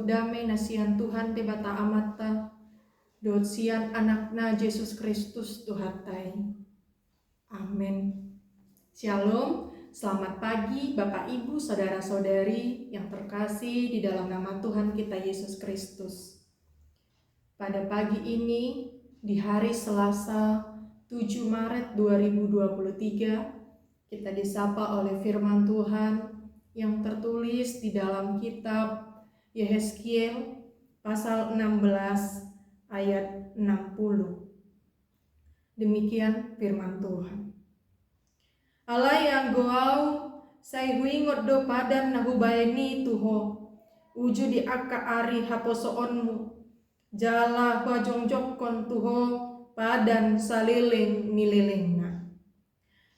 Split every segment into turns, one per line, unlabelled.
damai nasian Tuhan tebata amata, dot sian anakna Yesus Kristus Tuhatai. Amin. Shalom, selamat pagi Bapak Ibu Saudara-saudari yang terkasih di dalam nama Tuhan kita Yesus Kristus. Pada pagi ini, di hari Selasa 7 Maret 2023, kita disapa oleh firman Tuhan yang tertulis di dalam kitab Yehezkiel pasal 16 ayat 60. Demikian firman Tuhan. Allah yang goau sai huingot do padan nahubaini tuho uju di akka ari haposoonmu jala huajongjokon tuho padan saliling nililingna.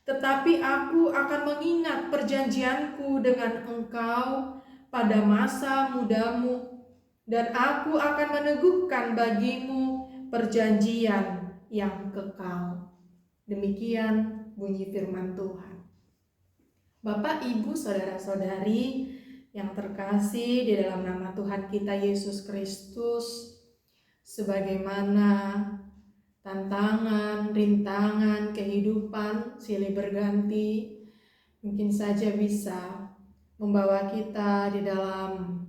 Tetapi aku akan mengingat perjanjianku dengan engkau pada masa mudamu, dan aku akan meneguhkan bagimu perjanjian yang kekal. Demikian bunyi firman Tuhan. Bapak, Ibu, Saudara-saudari yang terkasih di dalam nama Tuhan kita Yesus Kristus, sebagaimana tantangan, rintangan, kehidupan silih berganti mungkin saja bisa membawa kita di dalam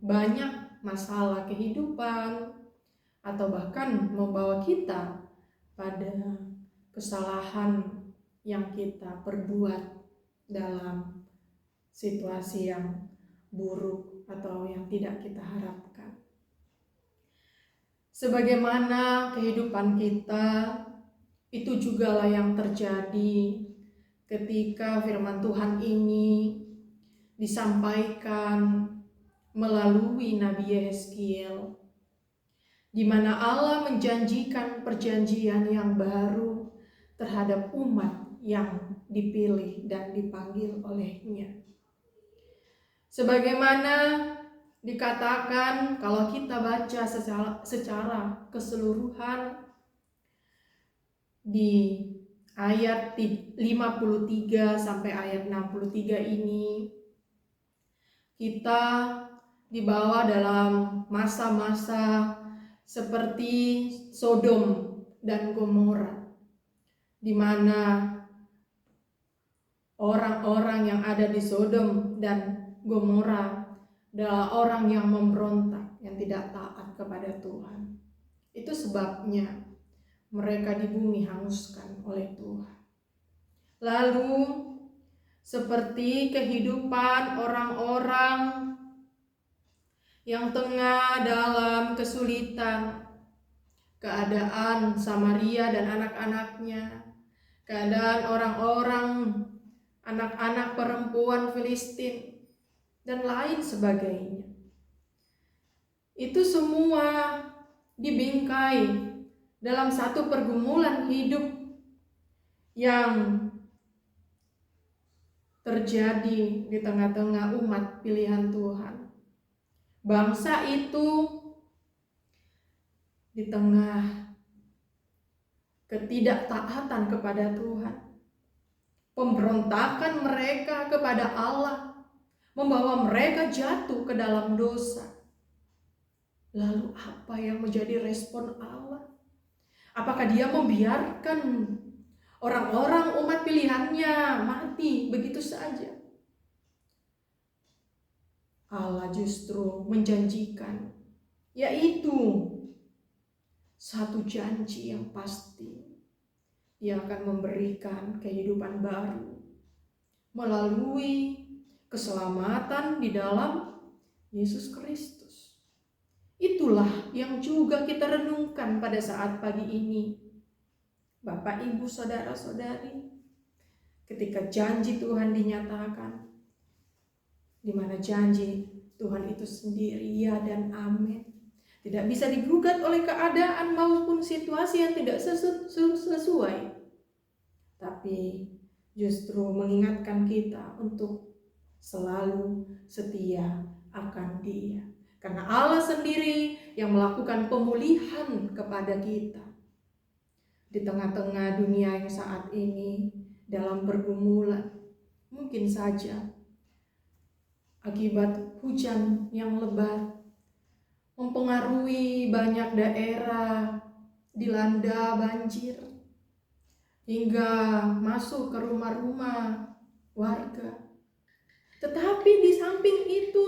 banyak masalah kehidupan, atau bahkan membawa kita pada kesalahan yang kita perbuat dalam situasi yang buruk atau yang tidak kita harapkan. Sebagaimana kehidupan kita, itu jugalah yang terjadi ketika firman Tuhan ini disampaikan melalui Nabi Yehezkiel, di mana Allah menjanjikan perjanjian yang baru terhadap umat yang dipilih dan dipanggil olehnya. Sebagaimana dikatakan kalau kita baca secara keseluruhan di ayat 53 sampai ayat 63 ini, kita dibawa dalam masa-masa seperti Sodom dan Gomora, di mana orang-orang yang ada di Sodom dan Gomora adalah orang yang memberontak, yang tidak taat kepada Tuhan. Itu sebabnya mereka di bumi hanguskan oleh Tuhan. Lalu seperti kehidupan orang-orang yang tengah dalam kesulitan, keadaan Samaria dan anak-anaknya, keadaan orang-orang, anak-anak perempuan Filistin, dan lain sebagainya. Itu semua dibingkai dalam satu pergumulan hidup yang terjadi di tengah-tengah umat pilihan Tuhan. Bangsa itu di tengah ketidaktaatan kepada Tuhan, pemberontakan mereka kepada Allah membawa mereka jatuh ke dalam dosa. Lalu apa yang menjadi respon Allah? Apakah Dia membiarkan orang-orang umat pilihannya mati begitu saja? Allah justru menjanjikan, yaitu satu janji yang pasti. Dia akan memberikan kehidupan baru melalui keselamatan di dalam Yesus Kristus. Itulah yang juga kita renungkan pada saat pagi ini. Bapak, Ibu, Saudara-saudari, ketika janji Tuhan dinyatakan, di mana janji Tuhan itu sendiri ya dan amin, tidak bisa digugat oleh keadaan maupun situasi yang tidak sesuai, tapi justru mengingatkan kita untuk selalu setia akan Dia. Karena Allah sendiri yang melakukan pemulihan kepada kita. Di tengah-tengah dunia yang saat ini dalam pergumulan, mungkin saja akibat hujan yang lebat, mempengaruhi banyak daerah dilanda banjir, hingga masuk ke rumah-rumah warga. Tetapi di samping itu,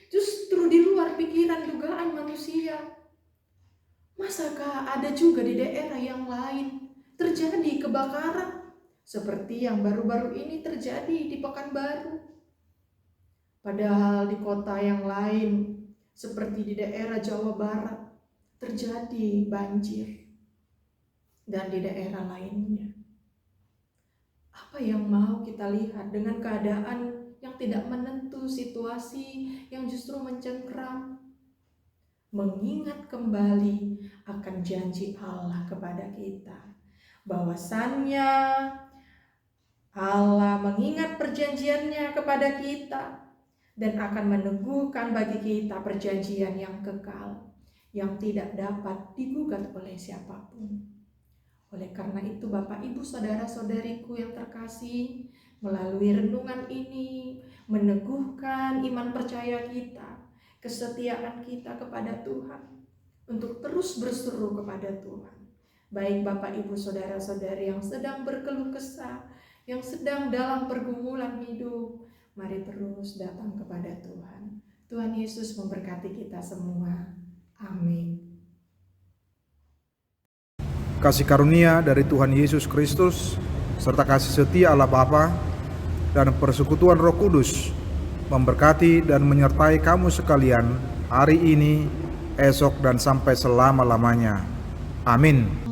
justru di luar pikiran dugaan manusia, masakah ada juga di daerah yang lain terjadi kebakaran seperti yang baru-baru ini terjadi di Pekanbaru? Padahal di kota yang lain seperti di daerah Jawa Barat terjadi banjir, dan di daerah lainnya. Apa yang mau kita lihat dengan keadaan yang tidak menentu, situasi yang justru mencengkram? Mengingat kembali akan janji Allah kepada kita, bahwasannya Allah mengingat perjanjiannya kepada kita dan akan meneguhkan bagi kita perjanjian yang kekal, yang tidak dapat digugat oleh siapapun. Oleh karena itu, Bapak, Ibu, saudara-saudariku yang terkasih, melalui renungan ini meneguhkan iman percaya kita, kesetiaan kita kepada Tuhan, untuk terus berseru kepada Tuhan. Baik Bapak, Ibu, saudara-saudari yang sedang berkeluh kesah, yang sedang dalam pergumulan hidup, mari terus datang kepada Tuhan. Tuhan Yesus memberkati kita semua. Amin.
Kasih karunia dari Tuhan Yesus Kristus, serta kasih setia Allah Bapa, dan persekutuan Roh Kudus memberkati dan menyertai kamu sekalian hari ini, esok, dan sampai selama-lamanya. Amin.